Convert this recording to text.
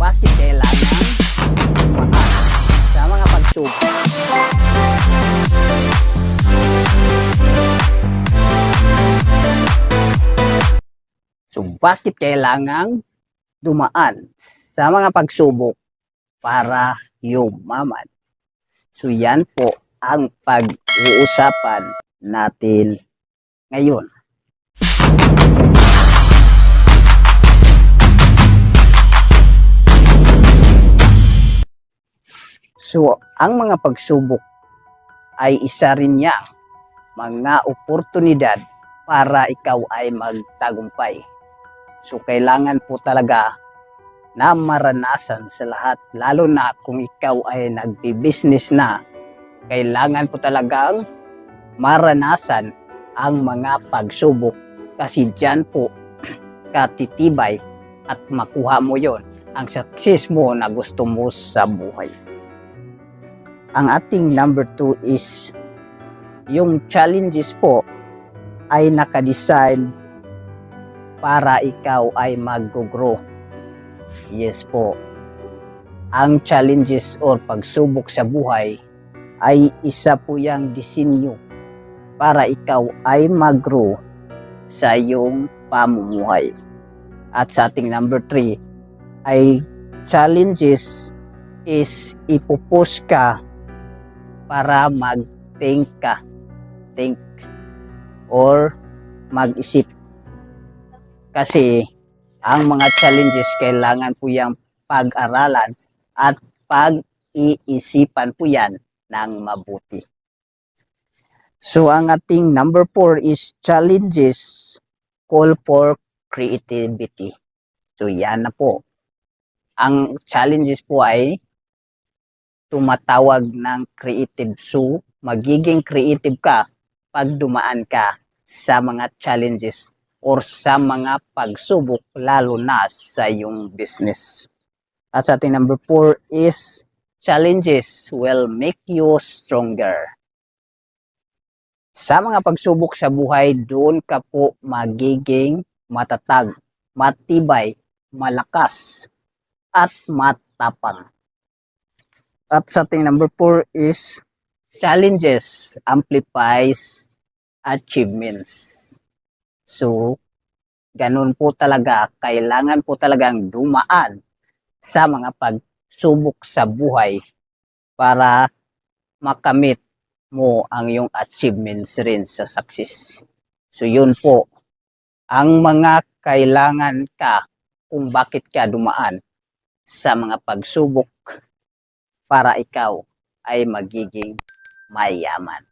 Bakit kailangan dumaan sa mga pagsubok? So, bakit kailangang dumaan sa mga pagsubok para yumaman? So, yan po ang pag-uusapan natin ngayon. So, ang mga pagsubok ay isa rin niyang mga oportunidad para ikaw ay magtagumpay. So, kailangan po talaga na maranasan sa lahat, lalo na kung ikaw ay nagbi-business na, kailangan po talagang maranasan ang mga pagsubok kasi diyan po katitibay at makuha mo yon ang success mo na gusto mo sa buhay. Ang ating number 2 is yung challenges po ay nakadesign para ikaw ay mag-grow. Yes po. Ang challenges or pagsubok sa buhay ay isa po yung disenyo para ikaw ay mag-grow sa iyong pamumuhay. At sa ating number 3 ay challenges is ipupush ka para mag-think ka. Think or mag-isip. Kasi ang mga challenges kailangan po yung pag-aralan at pag-iisipan po yan ng mabuti. So ang ating number 4 is challenges call for creativity. So yan na po. Ang challenges po ay tumatawag ng creative. So magiging creative ka pag dumaan ka sa mga challenges or sa mga pagsubok, lalo na sa iyong business. At sa ating number 4 is challenges will make you stronger. Sa mga pagsubok sa buhay, doon ka po magiging matatag, matibay, malakas, at matapang. At sa ating number 4 is challenges amplifies achievements. So, ganun po talaga, kailangan po talagang dumaan sa mga pagsubok sa buhay para makamit mo ang iyong achievements rin sa success. So, yun po ang mga kailangan ka kung bakit ka dumaan sa mga pagsubok para ikaw ay magiging mayaman.